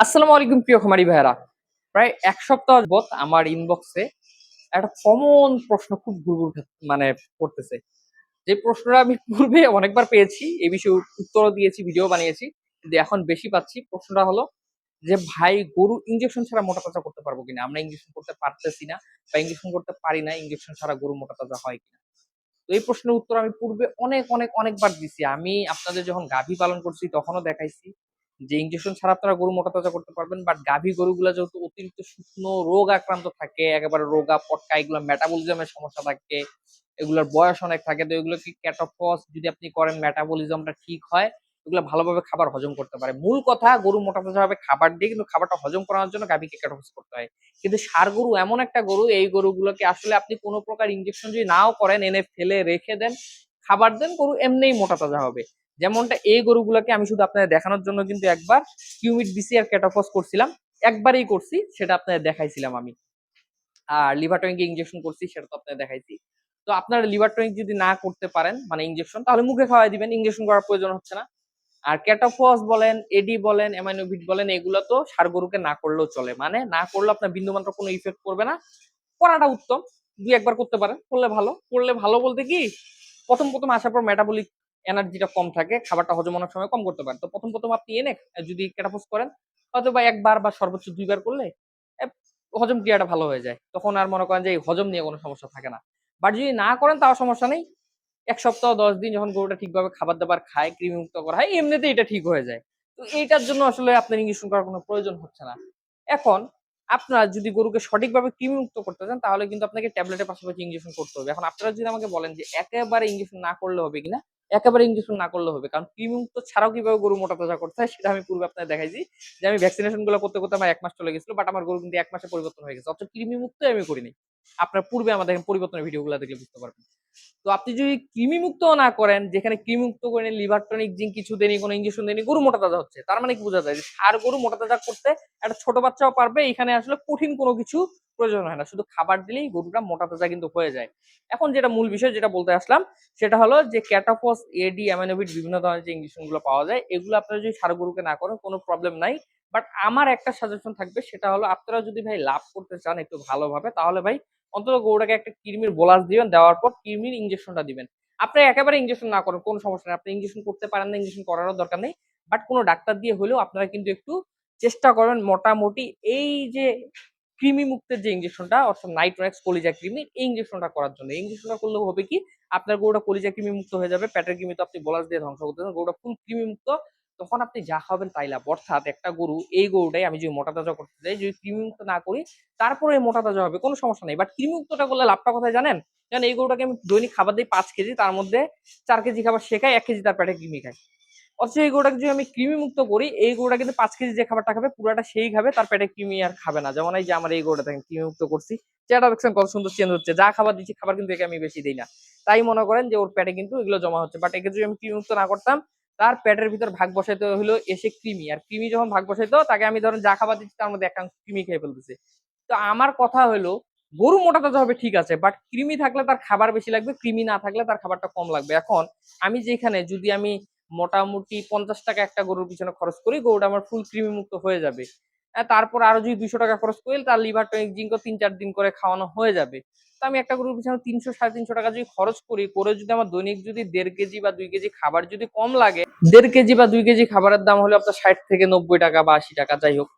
আসসালামু আলাইকুম প্রিয় খামারি ভাইয়েরা। প্রায় ১ সপ্তাহ যাবত আমার ইনবক্সে একটা কমন প্রশ্ন খুব ঘুরঘুর মানে করতেছে। যে প্রশ্নটা আমি পূর্বে অনেকবার পেয়েছি, এই বিষয়ে উত্তরও দিয়েছি, ভিডিও বানিয়েছি। কিন্তু এখন বেশি পাচ্ছি। প্রশ্নটা হলো যে, "ভাই গরু ইনজেকশন ছাড়া মোটা-তাজা করতে পারবো কিনা? আমরা ইনজেকশন করতে পারতেছি না বা ইনজেকশন করতে পারি না। ইনজেকশন ছাড়া গরু মোটা-তাজা হয় কিনা?" তো এই প্রশ্নের উত্তর আমি পূর্বে অনেকবার দিছি। আমি আপনাদের যখন গাভী পালন করছি তখনও দেখাইছি যে ইনজেকশন ছাড়া আপনারা গরু মোটা-তাজা করতে পারবেন। বাট গাভী গরুগুলা যেহেতু অতিরিক্ত শুকনো রোগ আক্রান্ত থাকে, একেবারে রোগা পটকা, এগুলা মেটাবলিজম এর সমস্যা থাকে, এগুলার বয়স অনেক থাকে। তো এগুলোকে ক্যাটোফস যদি আপনি করেন মেটাবলিজমটা ঠিক হয়, এগুলা ভালোভাবে খাবার হজম করতে পারে। মূল কথা গরু মোটা-তাজা হবে খাবার দিয়ে, কিন্তু খাবারটা হজম করানোর জন্য গাভীকে ক্যাটোফস করতে হয়। কিন্তু ষাঁড় গরু এমন একটা গরু, এই গরুগুলোকে আসলে আপনি কোন প্রকার ইনজেকশন যদি নাও করেন, এনে ফেলে রেখে দেন, খাবার দেন, গরু এমনিই মোটা তাজা হবে। যেমনটা এই গরুগুলোকে আমি শুধু আপনাদের দেখানোর জন্য কিন্তু একবার কিউমিড বিসি আর ক্যাটাফস করছিলাম। একবারই করছি, সেটা আপনাদের দেখাইছিলাম আমি। আর লিভার টনিক ইনজেকশন করছি, সেটা তো আপনাদের দেখাইছি। তো আপনারা লিভার টনিক যদি না করতে পারেন, মানে ইনজেকশন, তাহলে মুখে খাওয়াই দিবেন, ইনজেকশন করার প্রয়োজন হচ্ছে না। আর ক্যাটাফস বলেন, এডি বলেন, অ্যামাইনোভিট বলেন, এগুলো তো ষাঁড় গরুকে না করলেও চলে। মানে না করলেও আপনার বিন্দুমাত্র কোনো ইফেক্ট করবে না। করাটা উত্তম। ২-১ বার করতে পারেন, করলে ভালো। করলে ভালো বলতে কি, ১ম আসার পর মেটাবলিক এনার্জিটা কম থাকে, খাবারটা হজম অনেক সময় কম করতে পারেন। তো ১ম আপনি এনে যদি ক্যাটাফোস করেন, হয়তোবা ১ বার বা সর্বোচ্চ ২ বার করলে এ হজম ক্রিয়াটা ভালো হয়ে যায়। তখন আর মনে করেন যে এই হজম নিয়ে কোনো সমস্যা থাকে না। বাট যদি না করেন তাও সমস্যা নেই। ১ সপ্তাহ ১০ দিন যখন গরুটা ঠিকভাবে খাবার-দাবার খায়, কৃমিমুক্ত করা হয়, এমনিতেই এটা ঠিক হয়ে যায়। তো এইটার জন্য আসলে আপনার ইনজেকশন করার কোনো প্রয়োজন হচ্ছে না। এখন আপনার যদি গরুকে সঠিকভাবে কৃমিমুক্ত করতে চান, তাহলে কিন্তু আপনাকে ট্যাবলেটের পাশাপাশি ইনজেকশন করতে হবে। এখন আপনারা যদি আমাকে বলেন যে একেবারে ইনজেকশন না করলে হবে কিনা? একেবারে ইনজেকশন না করলে হবে। কারণ কৃমিমুক্ত ছাড়াও কিভাবে গরু মোটা-তাজা করতে হয় সেটা আমি পূর্বে আপনাদের দেখাইছি। যে আমি ভ্যাকসিনেশন গুলো করতে আমার ১ মাস চলে গেছিল। বাট আমার গরু কিন্তু ১ মাসে পরিবর্তন হয়ে গেছে। অথচ কৃমিমুক্তই আমি করিনি। আপনার পূর্বে আমাদের পরিবর্তনের ভিডিওগুলো দেখলে বুঝতে পারবেন। তো আপনি যদি কৃমিমুক্ত না করেন, যেখানে কৃমিমুক্ত করে লিভার টনিক, জিঙ্ক কিছু দেননি, কোনো ইনজেকশন দেননি, গরু মোটা-তাজা হচ্ছে। তার মানে কি বোঝা যায়? যে ষাঁড় গরু মোটা-তাজা করতে একটা ছোট বাচ্চাও পারবে। এখানে আসলে কঠিন কোনো কিছু প্রয়োজন হয় না। শুধু খাবার দিলেই গরুটা মোটা-তাজা কিন্তু হয়ে যায়। এখন যেটা মূল বিষয় যেটা বলতে আসলাম, সেটা হলো যে ক্যাটাফস, এডি, অ্যামিনোভিট বিভিন্ন ধরনের যে ইনজেকশন গুলো পাওয়া যায়, এগুলো আপনারা যদি ষাঁড় গরুকে না করেন কোনো প্রবলেম নাই। বাট আমার একটা সাজেশন থাকবে, সেটা হলো আপনারা যদি ভাই লাভ করতে চান একটু ভালোভাবে, তাহলে ভাই অন্তত গরুটাকে একটা কৃমির বোলাস দিবেন, দেওয়ার পর কৃমির ইনজেকশনটা দিবেন। আপনি একেবারে ইনজেকশন না করেন, কোনো সমস্যা নেই। আপনি ইনজেকশন করতে পারেন না, ইনজেকশন করারও দরকার নেই। বাট কোনো ডাক্তার দিয়ে হলেও আপনারা কিন্তু একটু চেষ্টা করবেন মোটামুটি এই যে কৃমি মুক্তের যে ইনজেকশনটা, অর্থাৎ নাইট্রোএক্স কলিজা কৃমির এই ইনজেকশনটা করার জন্য। এই ইনজেকশনটা করলে হবে কি, আপনার গরুটা কলিজা কৃমি মুক্ত হয়ে যাবে। পেটের কৃমি তো আপনি বোলাস দিয়ে ধ্বংস করতেছেন। গরুটা ফুল কৃমি মুক্ত। তখন আপনি যা খাবেন তাই লাভ। অর্থাৎ একটা গরু, এই গরুটাই আমি যদি মোটা তাজা করতে চাই, যদি কৃমি মুক্ত না করি, তারপরে মোটা তাজা হবে, কোনো সমস্যা নেই। বাট কৃমি মুক্তটা করলে লাভটা কোথায় জানেন? কারণ এই গরুটাকে আমি দৈনিক খাবার দেই ৫ কেজি, তার মধ্যে ৪ কেজি খাবার সে খায়, ১ কেজি তার পেটে কৃমি খায়। অথচ এই গরুটাকে যদি আমি কৃমি মুক্ত করি, এই গরুটা কিন্তু ৫ কেজি যে খাবারটা খাবে পুরাটা সেই খাবে, তার পেটে কৃমি আর খাবে না। যেমন এই যে আমার এই গরুটা দেখেন কৃমি মুক্ত করছি। চেহারাটা দেখছেন কত সুন্দর চেঞ্জ হচ্ছে। যা খাবার দিচ্ছি, খাবার কিন্তু একে আমি বেশি দেই না। তাই মনে করেন যে ওর পেটে কিন্তু এগুলো জমা হচ্ছে। বাট একে যদি আমি কৃমি মুক্ত না করতাম, তার পেটের ভিতর ভাগ বসাইতে হইলো এসে কৃমি। আর কৃমি যখন ভাগ বসাইতো, তাকে আমি ধরেন যা খাবার দিচ্ছি তার মধ্যে একাংশ কৃমি খেয়ে ফেলতেছে। তো আমার কথা হলো, গরু মোটা তাজা হবে ঠিক আছে, বাট কৃমি থাকলে তার খাবার বেশি লাগবে, কৃমি না থাকলে তার খাবারটা কম লাগবে। এখন আমি যেখানে যদি আমি মোটামুটি ৳৫০ একটা গরুর পিছনে খরচ করি, গরুটা আমার ফুল কৃমি মুক্ত হয়ে যাবে। তারপর আরো যদি ৳২০০ খরচ করি, তার লিভার টনিক, জিঙ্ক ও ৩-৪ দিন করে খাওয়ানো হয়ে যাবে। তো আমি একটা গরুর পিছনে ৳৩০০-৩৫০ যদি খরচ করি, করে যদি আমার দৈনিক যদি ১.৫ কেজি বা ২ কেজি খাবার যদি কম লাগে, ১.৫ কেজি বা ২ কেজি খাবারের দাম হলো আপনার ৳৬০-৯০ বা ৳৮০, যাই হোক।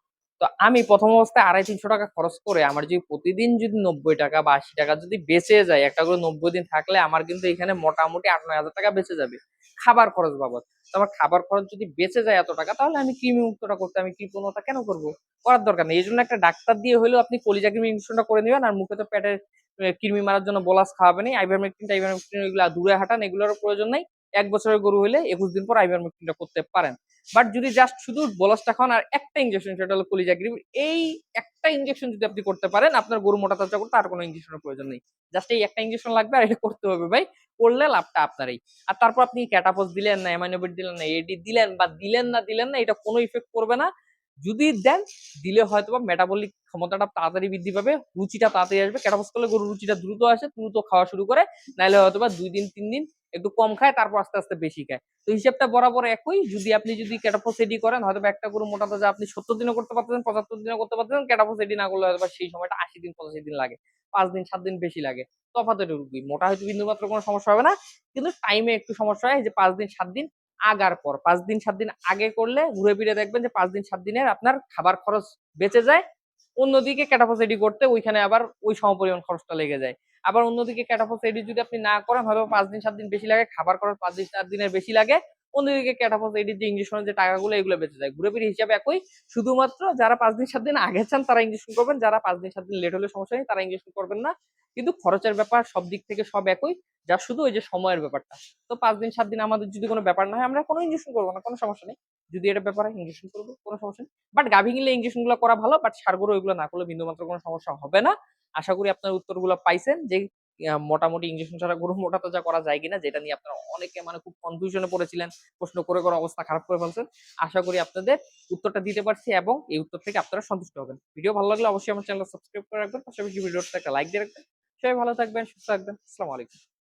তো আমি ১ম অবস্থায় ৳২৫০-৩০০ খরচ করে আমার যদি প্রতিদিন যদি ৳৯০ বা ৳৮০ যদি বেঁচে যায়, একটা গরু ৯০ দিন থাকলে আমার কিন্তু এখানে মোটামুটি ৳৮-৯,০০০ বেঁচে যাবে। খাবার খরচ বাবদ। তো আমার খাবার খরচ যদি বেঁচে যায় এত টাকা, তাহলে আমি কৃমি মুক্তটা করতে আমি কৃপণতা কেন করব? করার দরকার নেই। এজন্য একটা ডাক্তার দিয়ে হইলেও আপনি কলিজা কৃমি ইনজেকশনটা করে নিবেন, আর মুখে তো পেটের কৃমি মারার জন্য বোলাস খাওয়াবেনই। আইভারমেকটিন টাইভারমেকটিন এগুলা দূরে হাঁটান, এগুলোরও প্রয়োজন নাই। ১ বছরের গরু হইলে ২১ দিন পর আইভারমেকটিনটা করতে পারেন। বাট যদি জাস্ট শুধু বোলাসটা খাওয়ান আর একটা ইনজেকশন, সেটা হলো কলিজা কৃমি, এই একটা ইনজেকশন যদি আপনি করতে পারেন, আপনার গরু মোটা তাজা করতে আর কোনো ইনজেকশনের প্রয়োজন নেই। জাস্ট এই একটা ইনজেকশন লাগবে, আর এটা করতে হবে ভাই। করলে লাভটা আপনারই। আর তারপর আপনি ক্যাটাফস দিলেন না, অ্যামাইনোভিট দিলেন না, এডি দিলেন বা দিলেন না, এটা কোনো ইফেক্ট করবে না। যদি দেন, দিলে হয়তোবা মেটাবলিক ক্ষমতাটা তাড়াতাড়ি বৃদ্ধি পাবে, রুচিটা তাড়াতাড়ি আসবে। ক্যাটাফস করলে গরুর রুচিটা দ্রুত আসে, দ্রুত খাওয়া শুরু করে। নাইলে হয়তোবা ২ দিন ৩ দিন একটু কম খায়, তারপর আস্তে আস্তে বেশি খায়। তো হিসাবটা বরাবর একই। যদি ক্যাটাফোসেডি করেন, হয়তোবা একটা গরু মোটা তাজা আপনি 70 দিনও করতে পারতেছেন, 75 দিনও করতে পারতেছেন। ক্যাটাফোসেডি না করলে হয়তোবা সেই সময়টা 80 দিন 85 দিন লাগে। 5 দিন 7 দিন বেশি লাগে। তফাৎ এটুকুই। মোটা হয়তো বিন্দুমাত্র কোনো সমস্যা হবে না। কিন্তু টাইমে একটু সমস্যা হয়, এই যে 5 দিন 7 দিন আগার পর। 5 দিন 7 দিন আগে করলে ঘুরে ফিরে দেখবেন যে 5 দিন 7 দিনের আপনার খাবার খরচ বেঁচে যায়। অন্যদিকে ক্যাটাফোসেডি করতে ওইখানে আবার ওই সমপরিমাণ খরচটা লেগে যায়। আবার অন্যদিকে ক্যাটাফোসেডি যদি আপনি না করেন, হয়তো 5 দিন 7 দিন বেশি লাগে, খাবার খরচ 5 দিন 7 দিনের বেশি লাগে। অন্যদিকে ক্যাটাফোসেডির যে ইনজেকশনের যে টাকাগুলো এগুলো বেঁচে যায়। ঘুরে ফিরে হিসাব একই। শুধুমাত্র যারা 5 দিন 7 দিন আগে চান তারা ইনজেকশন করবেন। যারা 5 দিন 7 দিন লেট হলে সমস্যা নেই, তারা ইনজেকশন করবেন না। কিন্তু খরচের ব্যাপার সব দিক থেকে সব একই। যা শুধু ওই যে সময়ের ব্যাপারটা। তো 5 দিন 7 দিন আমাদের যদি কোনো ব্যাপার না হয়, আমরা কোনো ইনজেকশন করব না, কোনো সমস্যা নেই। যদি এটা ব্যাপার হয় ইনজেকশন করব, কোনো সমস্যা নেই। বাট গাভী কিনলে ইনজেকশন গুলো করা ভালো, বাট ষাঁড় গরু এগুলো না করলে বিন্দুমাত্র কোনো সমস্যা হবে না। আশা করি আপনার উত্তরগুলো পাইছেন যে মোটামুটি ইনজেকশন ছাড়া গরু মোটা তাজা করা যায় কিনা, যেটা নিয়ে আপনারা অনেকে মানে খুব কনফিউশনে পড়েছিলেন, প্রশ্ন করে করে অবস্থা খারাপ করে ফেলছেন। আশা করি আপনাদের উত্তরটা দিতে পারছি এবং এই উত্তর থেকে আপনারা সন্তুষ্ট হবেন। ভিডিও ভালো লাগলে অবশ্যই আমার চ্যানেল সাবস্ক্রাইব করে রাখবেন, পাশাপাশি ভিডিওতে একটা লাইক দিয়ে রাখবেন। সবাই ভালো থাকবেন, সুস্থ থাকবেন। আসসালামু আলাইকুম।